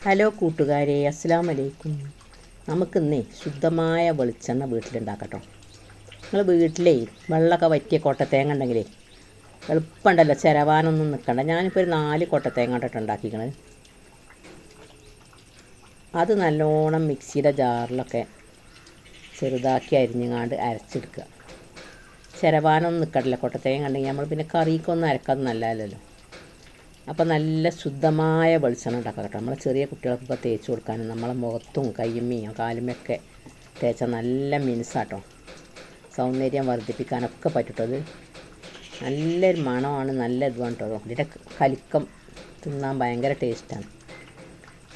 Hello കൂട്ടുകാരെ, അസ്സലാമു അലൈക്കും. നമുക്കിന്നേ ശുദ്ധമായ വെളിച്ചെണ്ണ വീട്ടിലുണ്ടാക്കട്ടോ. നിങ്ങൾ വീട്ടിലേ വെള്ളമൊക്കെ വറ്റിയ കൊട്ടത്തേങ്ങ ഉണ്ടെങ്കിലേ എളുപ്പമുണ്ടല്ലോ, ചിരവാനൊന്നും നിൽക്കണ്ട. ഞാനിപ്പോൾ ഒരു 4 കൊട്ടത്തേങ്ങ ഇട്ടിട്ട് ഉണ്ടാക്കിക്കണത്. അത് നല്ലോണം മിക്സിയുടെ ജാറിലൊക്കെ ചെറുതാക്കി അരിഞ്ഞുകൊണ്ട് അരച്ചെടുക്കുക. ചിരവാനൊന്നും നിൽക്കണ്ടല്ലോ. കൊട്ടത്തേങ്ങ ഉണ്ടെങ്കിൽ നമ്മൾ പിന്നെ കറിക്കൊന്നും അരക്കാതെ നല്ലതല്ലല്ലോ. അപ്പോൾ നല്ല ശുദ്ധമായ വെളിച്ചെണ്ണ ഉണ്ടാക്കാം കേട്ടോ. നമ്മൾ ചെറിയ കുട്ടികൾക്കൊക്കെ തേച്ച് കൊടുക്കാനും നമ്മളെ മുഖത്തും കയ്യുമ്മയും കാലുമൊക്കെ തേച്ചാൽ നല്ല മിനുസാട്ടോ. സൗന്ദര്യം വർദ്ധിപ്പിക്കാനൊക്കെ പറ്റുന്നത്. നല്ലൊരു മണമാണ്, നല്ല ഇതുമാണ് കേട്ടോ. ഇതിൻ്റെ കലിക്കം തിന്നാൻ ഭയങ്കര ടേസ്റ്റാണ്.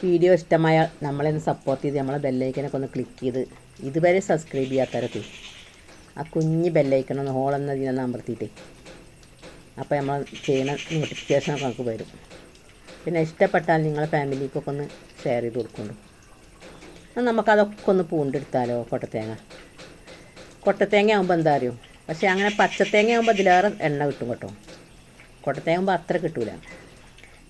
വീഡിയോ ഇഷ്ടമായാൽ നമ്മളെന്ന് സപ്പോർട്ട് ചെയ്ത് നമ്മളെ ബെല്ലൈക്കനൊക്കെ ഒന്ന് ക്ലിക്ക് ചെയ്ത് ഇതുവരെ സബ്സ്ക്രൈബ് ചെയ്യാത്തവരൊക്കെ ആ കുഞ്ഞ് ബെല്ലൈക്കനൊന്ന് ഹോളെന്നതിനൊന്ന് അമർത്തിയിട്ടേ, അപ്പോൾ നമ്മൾ ചെയ്യുന്ന നോട്ടിഫിക്കേഷനൊക്കെ നമുക്ക് വരും. പിന്നെ ഇഷ്ടപ്പെട്ടാൽ നിങ്ങളെ ഫാമിലിക്കൊക്കെ ഒന്ന് ഷെയർ ചെയ്ത് കൊടുക്കുള്ളൂ. നമുക്കതൊക്കെ ഒന്ന് പൂണ്ടെടുത്താലോ. കൊട്ടത്തേങ്ങ ആകുമ്പോൾ എന്താ അറിയോ, പക്ഷേ അങ്ങനെ പച്ചത്തേങ്ങ ആകുമ്പോൾ ഇതിലേറെ എണ്ണ കിട്ടും കേട്ടോ. കൊട്ടത്തേങ്ങ ആകുമ്പോൾ അത്ര കിട്ടില്ല.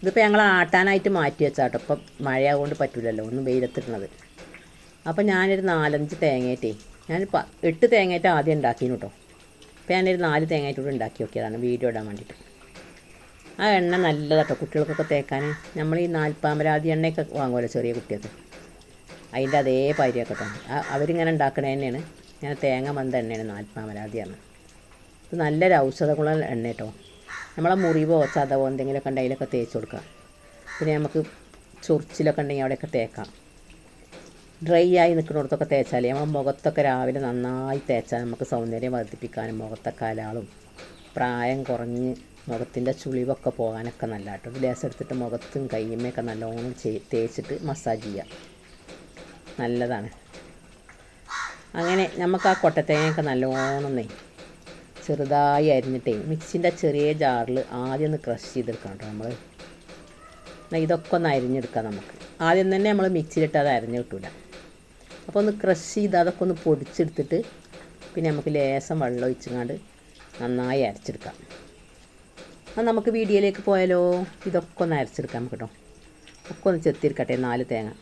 ഇതിപ്പോൾ ഞങ്ങൾ ആട്ടാനായിട്ട് മാറ്റി വെച്ചാട്ടോ. ഇപ്പം മഴയാകൊണ്ട് പറ്റില്ലല്ലോ ഒന്ന് വെയിലത്തിടുന്നത്. അപ്പോൾ ഞാനൊരു 4-5 തേങ്ങയായിട്ടേ, ഞാനിപ്പോൾ 8 തേങ്ങയായിട്ട് ആദ്യം ഉണ്ടാക്കിയിരുന്നു കേട്ടോ. അപ്പോൾ ഞാനൊരു 4 തേങ്ങയായിട്ടൂടെ ഉണ്ടാക്കി നോക്കിയതാണ് വീഡിയോ ഇടാൻ വേണ്ടിയിട്ട്. ആ എണ്ണ നല്ലതാട്ടോ കുട്ടികൾക്കൊക്കെ തേക്കാൻ. നമ്മൾ ഈ 40 എണ്ണയൊക്കെ വാങ്ങുമല്ലോ ചെറിയ കുട്ടികൾക്ക്, അതിൻ്റെ അതേ പരിയൊക്കെ കേട്ടോ. അവരിങ്ങനെ ഉണ്ടാക്കണ തന്നെയാണ്. ഞാൻ തേങ്ങ വന്ന എണ്ണയാണ് 40 ആണ്. ഇത് നല്ലൊരു ഔഷധമുള്ള എണ്ണ കേട്ടോ. നമ്മളെ മുറിവോ ചതവോ എന്തെങ്കിലുമൊക്കെ ഉണ്ടെങ്കിൽ അതിലൊക്കെ തേച്ച് കൊടുക്കാം. പിന്നെ നമുക്ക് ചൊറിച്ചിലൊക്കെ ഉണ്ടെങ്കിൽ അവിടെയൊക്കെ തേക്കാം. ഡ്രൈ ആയി നിൽക്കുന്നിടത്തൊക്കെ തേച്ചാൽ നമ്മൾ മുഖത്തൊക്കെ രാവിലെ നന്നായി തേച്ചാൽ നമുക്ക് സൗന്ദര്യം വർദ്ധിപ്പിക്കാനും മുഖത്തെ കലാളും പ്രായം കുറഞ്ഞ് മുഖത്തിൻ്റെ ചുളിവൊക്കെ പോകാനൊക്കെ നല്ല കേട്ടോ. ഇത് ലേസം എടുത്തിട്ട് മുഖത്തും കയ്യുമ്മയൊക്കെ നല്ലോണം തേച്ചിട്ട് മസാജ് ചെയ്യുക, നല്ലതാണ്. അങ്ങനെ നമുക്ക് ആ കൊട്ടത്തേങ്ങയൊക്കെ നല്ലോണം ചെറുതായി അരിഞ്ഞിട്ടേ മിക്സിൻ്റെ ചെറിയ ജാറിൽ ആദ്യം ഒന്ന് ക്രഷ് ചെയ്തെടുക്കാം കേട്ടോ. നമ്മൾ ഇതൊക്കെ ഒന്ന് അരിഞ്ഞെടുക്കാം. നമുക്ക് ആദ്യം തന്നെ നമ്മൾ മിക്സിയിലിട്ട് അത് അരിഞ്ഞ് കിട്ടില്ല. അപ്പോൾ ഒന്ന് ക്രഷ് ചെയ്ത് അതൊക്കെ ഒന്ന് പൊടിച്ചെടുത്തിട്ട് പിന്നെ നമുക്ക് ലേസം വെള്ളം ഒഴിച്ചങ്ങാണ്ട് നന്നായി അരച്ചെടുക്കാം. അത് നമുക്ക് വീഡിയോയിലേക്ക് പോയാലോ. ഇതൊക്കെ ഒന്ന് അരച്ചെടുക്കാം നമുക്ക് കേട്ടോ. ഒക്കെ ഒന്ന് ചെത്തിയെടുക്കട്ടെ 4 തേങ്ങ.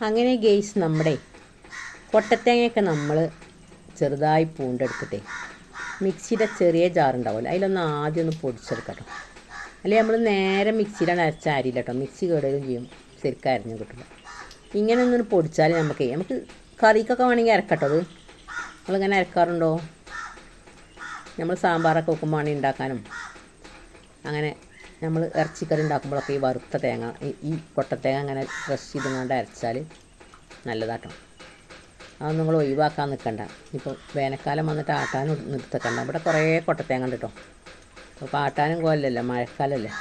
അങ്ങനെ ഗെയ്സ്, നമ്മുടെ കൊട്ടത്തേങ്ങയൊക്കെ നമ്മൾ ചെറുതായി പൂണ്ടെടുത്തിട്ടേ മിക്സിയുടെ ചെറിയ ജാറുണ്ടാവുമല്ലോ അതിലൊന്ന് ആദ്യം ഒന്ന് പൊടിച്ചെടുക്കട്ടോ. അല്ലെങ്കിൽ നമ്മൾ നേരെ മിക്സിയിലാണ് അരച്ച അരിയില്ല കേട്ടോ. മിക്സി കേടുകയും ചെയ്യും, ശരിക്കും അരിഞ്ഞു കിട്ടില്ല. ഇങ്ങനെ ഒന്നും പൊടിച്ചാൽ നമുക്ക് കറിക്കൊക്കെ വേണമെങ്കിൽ അരക്കട്ടോ. അത് നമ്മളിങ്ങനെ അരക്കാറുണ്ടോ? നമ്മൾ സാമ്പാറൊക്കെ വെക്കുമ്പോൾ വേണമെങ്കിൽ ഉണ്ടാക്കാനും അങ്ങനെ നമ്മൾ ഇറച്ചിക്കറി ഉണ്ടാക്കുമ്പോഴൊക്കെ ഈ വറുത്ത തേങ്ങ ഈ കൊട്ടത്തേങ്ങ അങ്ങനെ ക്രഷ് ചെയ്തുകൊണ്ട് അരച്ചാൽ നല്ലതാട്ടോ. അത് നിങ്ങൾ ഒഴിവാക്കാൻ നിൽക്കണ്ട. ഇപ്പോൾ വേനൽക്കാലം വന്നിട്ട് ആട്ടാനും നിർത്തക്കണ്ട. ഇവിടെ കുറേ കൊട്ടത്തേങ്ങ ഉണ്ട് കേട്ടോ. അപ്പോൾ ആട്ടാനും കോലല്ലോ, മഴക്കാലമല്ലേ,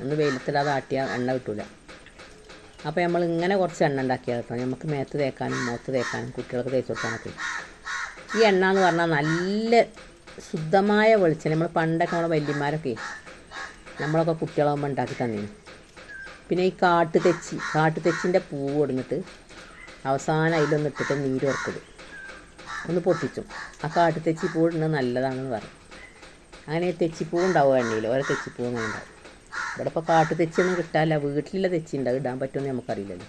ഒന്ന് വെയിലത്തിടാതെ ആട്ടിയാൽ എണ്ണ കിട്ടില്ല. അപ്പോൾ നമ്മൾ ഇങ്ങനെ കുറച്ച് എണ്ണ ഉണ്ടാക്കിയാൽ കേട്ടോ. നമുക്ക് മേത്ത് തേക്കാനും മുഖത്ത് തേക്കാനും കുട്ടികൾക്ക് തേച്ച് കൊടുക്കാനൊക്കെ. ഈ എണ്ണ എന്ന് പറഞ്ഞാൽ നല്ല ശുദ്ധമായ വെളിച്ചെണ്ണ. നമ്മൾ പണ്ടൊക്കെ നമ്മളെ വല്യന്മാരൊക്കെ നമ്മളൊക്കെ കുട്ടികളാകുമ്പോൾ ഉണ്ടാക്കി തന്നീന്. പിന്നെ ഈ കാട്ടുതെച്ചിൻ്റെ പൂവ് കൊടുന്നിട്ട് അവസാനം അതിലൊന്ന് ഇട്ടിട്ട് നീര് ഉറക്കത് ഒന്ന് പൊട്ടിച്ചും. ആ കാട്ടുതെച്ചി പൂവ് ഇടുന്നത് നല്ലതാണെന്ന് പറയും. അങ്ങനെ തെച്ചിപ്പൂ ഉണ്ടാവും എണ്ണയിൽ, ഓരോ തെച്ചിപ്പൂ അങ്ങനെ ഉണ്ടാവും. ഇവിടെ ഇപ്പോൾ കാട്ടു തെച്ചിയൊന്നും കിട്ടാനില്ല. വീട്ടിലുള്ള തെച്ചിണ്ട്, അത് ഇടാൻ പറ്റുമെന്ന് നമുക്കറിയില്ലല്ലോ.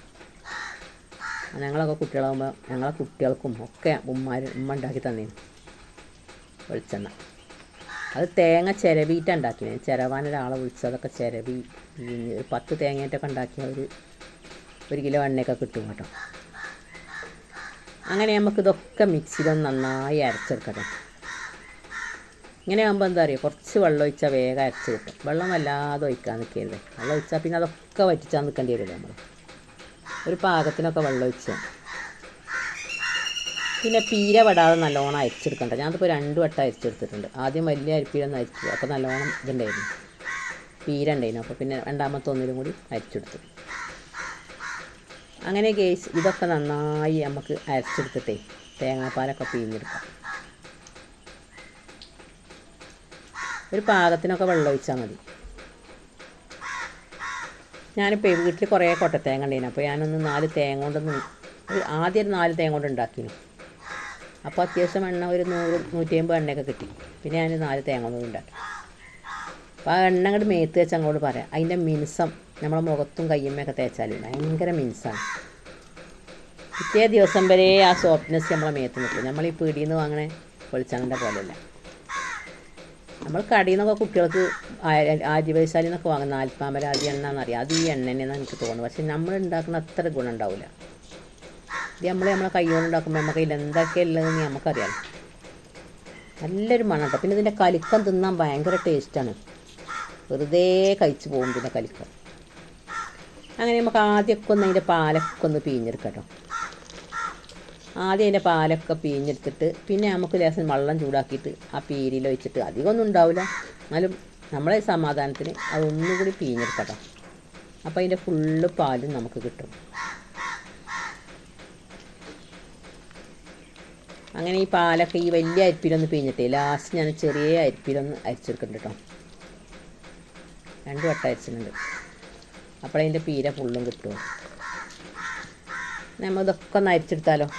ഞങ്ങളൊക്കെ കുട്ടികളാകുമ്പോൾ ഞങ്ങളെ കുട്ടികൾക്കും ഒക്കെ ഉമ്മ ഉണ്ടാക്കി തന്നേന് വെളിച്ചെണ്ണ. അത് തേങ്ങ ചിരവിയിട്ടാണ് ഉണ്ടാക്കിയത്. ചിരവാനൊരാളെ വിളിച്ചതൊക്കെ ചിരവി ഒരു 10 തേങ്ങയായിട്ടൊക്കെ ഉണ്ടാക്കിയ ഒരു കിലോ എണ്ണയൊക്കെ കിട്ടും കേട്ടോ. അങ്ങനെ നമുക്കിതൊക്കെ മിക്സിയിലൊന്ന് നന്നായി അരച്ചെടുക്കട്ടെ. ഇങ്ങനെ ആകുമ്പോൾ എന്താ പറയുക, കുറച്ച് വെള്ളം ഒഴിച്ചാൽ വേഗം അരച്ച് കിട്ടും. വെള്ളം വല്ലാതെ ഒഴിക്കാൻ നിൽക്കരുത്. വെള്ളം ഒഴിച്ചാൽ പിന്നെ അതൊക്കെ വറ്റിച്ചാൽ നിൽക്കേണ്ടി വരില്ല. നമ്മൾ ഒരു പാകത്തിനൊക്കെ വെള്ളം ഒഴിച്ചാൽ പിന്നെ പീര പെടാതെ നല്ലോണം അരിച്ചെടുക്കണ്ട. ഞാനിപ്പോൾ 2 വട്ടം അരിച്ചെടുത്തിട്ടുണ്ട്. ആദ്യം വലിയ അരിപ്പീരൊന്ന് അരിച്ചു, അപ്പോൾ നല്ലോണം ഇതുണ്ടായിരുന്നു, പീര ഉണ്ടായിരുന്നു. അപ്പോൾ പിന്നെ രണ്ടാമത്തെ ഒന്നിലും കൂടി അരിച്ചെടുത്തു. അങ്ങനെ ഗേസ് ഇതൊക്കെ നന്നായി നമുക്ക് അരച്ചെടുത്തിട്ടേ തേങ്ങാപ്പാലൊക്കെ പിഴിഞ്ഞെടുക്കാം. ഒരു പാകത്തിനൊക്കെ വെള്ളം ഒഴിച്ചാൽ മതി. ഞാനിപ്പോൾ വീട്ടിൽ കുറേ കൊട്ടത്തേങ്ങ ഉണ്ടായിരുന്നു. അപ്പോൾ ഞാനൊന്ന് 4 തേങ്ങ കൊണ്ടൊന്ന് ആദ്യം ഒരു 4 തേങ്ങ കൊണ്ട് ഉണ്ടാക്കിയിരുന്നു. അപ്പോൾ അത്യാവശ്യം എണ്ണ ഒരു 100-150 എണ്ണയൊക്കെ കിട്ടി. പിന്നെ ഞാൻ 4 തേങ്ങ കൊണ്ട് ഉണ്ടാക്കി. അപ്പോൾ ആ എണ്ണ അങ്ങോട്ട് മേത്ത് വെച്ച് അങ്ങോട്ട് പറയാം. അതിൻ്റെ മിനുസം നമ്മളെ മുഖത്തും കയ്യമ്മയൊക്കെ തേച്ചാൽ ഭയങ്കര മിനുസാണ്. പിറ്റേ ദിവസം വരെ ആ സോഫ്റ്റ്നെസ് നമ്മളെ മേത്ത് നിൽക്കും. നമ്മൾ ഈ പീടിയിൽ നിന്ന് വാങ്ങണ വെളിച്ചെണ്ണൻ്റെ പോലെയല്ല. നമ്മൾ കടയിൽ നിന്നൊക്കെ കുട്ടികൾക്ക് ആര്യവൈശാലിൽ നിന്നൊക്കെ വാങ്ങുന്ന ആൽപ്പാമരാതി എണ്ണ എന്നറിയാം. അത് ഈ എണ്ണ തന്നെയെന്നാണ് എനിക്ക് തോന്നുന്നത്. പക്ഷേ നമ്മൾ ഉണ്ടാക്കുന്ന അത്ര ഗുണം ഉണ്ടാവില്ല. ഇത് നമ്മളെ കൈകൊണ്ട് ഉണ്ടാക്കുമ്പോൾ നമുക്ക് ഇതിൽ എന്തൊക്കെയാണ് ഉള്ളതെന്ന് നമുക്കറിയാം. നല്ലൊരു മണം കേട്ടോ. പിന്നെ ഇതിൻ്റെ കലിക്കം തിന്നാൻ ഭയങ്കര ടേസ്റ്റാണ്. വെറുതെ കഴിച്ച് പോകും ഇതിൻ്റെ കലിക്കം. അങ്ങനെ നമുക്ക് ആദ്യമൊക്കെ ഒന്ന് അതിൻ്റെ പാലൊക്കെ ഒന്ന് പിഴിഞ്ഞെടുക്കാം കേട്ടോ. ആദ്യം അതിൻ്റെ പാലൊക്കെ പിഴിഞ്ഞെടുത്തിട്ട് പിന്നെ നമുക്ക് ലേശം വെള്ളം ചൂടാക്കിയിട്ട് ആ പീരിയിൽ ഒഴിച്ചിട്ട്, അധികമൊന്നും ഉണ്ടാവില്ല എന്നാലും നമ്മളെ സമാധാനത്തിന് അതൊന്നും കൂടി പിഴിഞ്ഞെടുക്കാം കേട്ടോ. അപ്പോൾ അതിൻ്റെ ഫുള്ള് പാലും നമുക്ക് കിട്ടും. അങ്ങനെ ഈ പാലൊക്കെ ഈ വലിയ അരിപ്പിലൊന്ന് പിഴിഞ്ഞിട്ടേ ലാസ്റ്റ് ഞാൻ ചെറിയ അരിപ്പിലൊന്ന് അരിച്ചെടുക്കുന്നുണ്ട് കേട്ടോ. 2 വട്ടം അരിച്ചിട്ടുണ്ട്. അപ്പോഴതിൻ്റെ പീര ഫുള്ളും കിട്ടും. നമ്മൾ ഇതൊക്കെ ഒന്ന് അരിച്ചെടുത്താലോ.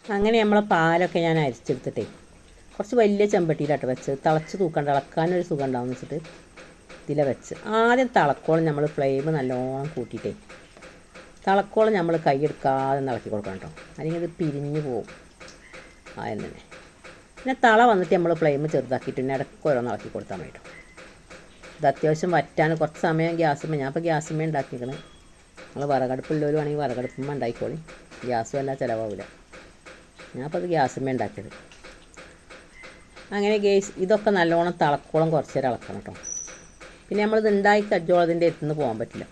അങ്ങനെ നമ്മളെ പാലൊക്കെ ഞാൻ അരിച്ചെടുത്തിട്ടേ കുറച്ച് വലിയ ചെമ്പട്ടിയിലാട്ട് വെച്ച് തിളച്ച് തൂക്കണ്ട, ഇളക്കാനൊരു സുഖം ഉണ്ടാവും വെച്ചിട്ട് ഇതിലെ വെച്ച് ആദ്യം തിളക്കോളം നമ്മൾ ഫ്ലെയിം നല്ലോണം കൂട്ടിയിട്ടേ തിളക്കോളം നമ്മൾ കൈയെടുക്കാതെ ഇളക്കി കൊടുക്കണം കേട്ടോ. അല്ലെങ്കിൽ ഇത് പിരിഞ്ഞു പോകും ആദ്യം തന്നെ. പിന്നെ തള വന്നിട്ട് നമ്മൾ ഫ്ലെയിം ചെറുതാക്കിയിട്ട് പിന്നെ ഇടയ്ക്ക് ഓരോന്ന് ഇളക്കി കൊടുത്താൽ മതി കേട്ടോ. ഇത് അത്യാവശ്യം വറ്റാൻ കുറച്ച് സമയം ഗ്യാസുമ്മ, ഞാൻ ഇപ്പോൾ ഗ്യാസുമ്മ ഉണ്ടാക്കിയിരിക്കണേ. നിങ്ങൾ വിറകടുപ്പുള്ളവരുവാണെങ്കിൽ വിറകടുപ്പുമ്മ ഉണ്ടാക്കിക്കോളി, ഗ്യാസും എല്ലാം ചിലവാവില്ല. ഞാനപ്പോൾ അത് ഗ്യാസുമ്മ ഉണ്ടാക്കിയത്. അങ്ങനെ ഗ്യാസ് ഇതൊക്കെ നല്ലോണം തിളക്കോളം കുറച്ച് നേരം ഇളക്കണം കേട്ടോ. പിന്നെ നമ്മളിത് ഉണ്ടാക്കി കജ്ജോളം അതിൻ്റെ അടുത്തുനിന്ന് പോകാൻ പറ്റില്ല.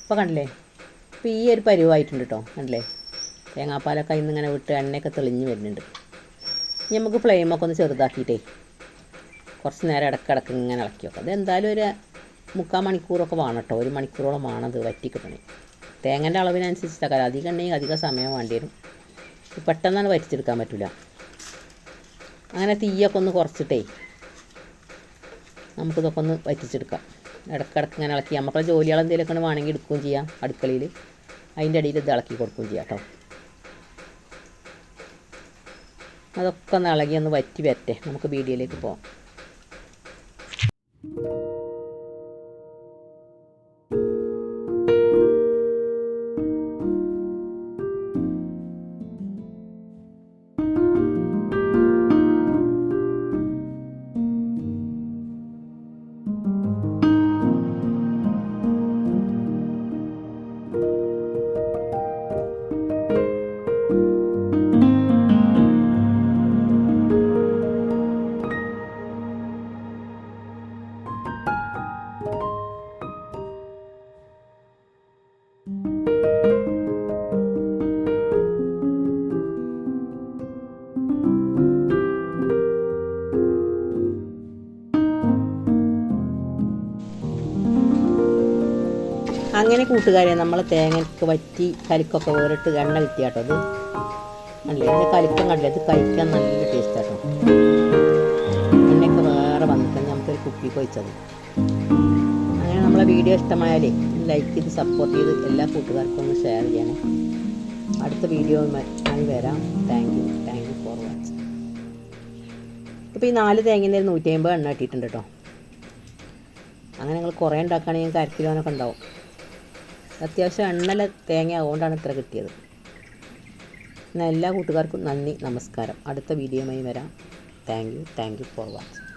അപ്പോൾ കണ്ടില്ലേ, ഇപ്പോൾ ഈ ഒരു പരുവായിട്ടുണ്ട് കേട്ടോ. കണ്ടില്ലേ, തേങ്ങാപ്പാലൊക്കെ അതിൽ നിന്ന് ഇങ്ങനെ വിട്ട് എണ്ണയൊക്കെ തെളിഞ്ഞ് വരുന്നുണ്ട്. ഇനി നമുക്ക് ഫ്ലെയിമൊക്കെ ഒന്ന് ചെറുതാക്കിയിട്ടേ കുറച്ച് നേരം ഇടയ്ക്കിടയ്ക്ക് ഇങ്ങനെ ഇളക്കി വെക്കാം. അത് എന്തായാലും ഒരു 3/4 മണിക്കൂറൊക്കെ വേണം കേട്ടോ. 1 മണിക്കൂറോളം വേണം അത് വറ്റി കിട്ടണേ. തേങ്ങൻ്റെ അളവിനനുസരിച്ചിട്ടൊക്കെ അധികം ഉണ്ടെങ്കിൽ അധികം സമയം വേണ്ടി വരും. പെട്ടെന്നാണ് വറ്റിച്ചെടുക്കാൻ പറ്റില്ല. അങ്ങനെ തീയൊക്കെ ഒന്ന് കുറച്ചിട്ടേ നമുക്കിതൊക്കെ ഒന്ന് വറ്റിച്ചെടുക്കാം. ഇടയ്ക്കിടയ്ക്ക് ഇങ്ങനെ ഇളക്കി നമുക്കുള്ള ജോലികൾ എന്തെങ്കിലുമൊക്കെ വേണമെങ്കിൽ എടുക്കുകയും ചെയ്യാം അടുക്കളയിൽ. അതിൻ്റെ ഇടയിൽ ഇത് ഇളക്കി കൊടുക്കുകയും ചെയ്യാം കേട്ടോ. അതൊക്കെ ഒന്ന് ഇളകി ഒന്ന് വറ്റി വരട്ടെ, നമുക്ക് വീഡിയോയിലേക്ക് പോകാം. അങ്ങനെ കൂട്ടുകാരെ, നമ്മൾ തേങ്ങയ്ക്ക് വറ്റി കലിക്കൊക്കെ വേറിട്ട് എണ്ണ കിട്ടിയാട്ടോ. അത് അല്ലേ ഇതിൻ്റെ കലിക്കം കണ്ടില്ലേ, ഇത് കഴിക്കാൻ നല്ല ടേസ്റ്റ് ആട്ടോ. എണ്ണയൊക്കെ വേറെ വന്നിട്ട് നമുക്കൊരു കുപ്പിക്ക് വെച്ചത്. അങ്ങനെ നമ്മളെ വീഡിയോ ഇഷ്ടമായാലേ ലൈക്ക് ചെയ്ത് സപ്പോർട്ട് ചെയ്ത് എല്ലാ കൂട്ടുകാർക്കും ഒന്ന് ഷെയർ ചെയ്യണേ. അടുത്ത വീഡിയോയുമായി വരാം. Thank you for watching. ഇപ്പോൾ ഈ 4 തേങ്ങേൻ്റെ 150 എണ്ണ കിട്ടിയിട്ടുണ്ട് കേട്ടോ. അങ്ങനെ നിങ്ങൾ കുറേ ഉണ്ടാക്കുകയാണെങ്കിൽ 1/2 കിലോനൊക്കെ ഉണ്ടാവും. അത്യാവശ്യം എണ്ണല തേങ്ങ അതുകൊണ്ടാണ് ഇത്ര കിട്ടിയത്. എന്നാൽ എല്ലാ കൂട്ടുകാർക്കും നന്ദി, നമസ്കാരം. അടുത്ത വീഡിയോയുമായി വരാം. Thank you for watching.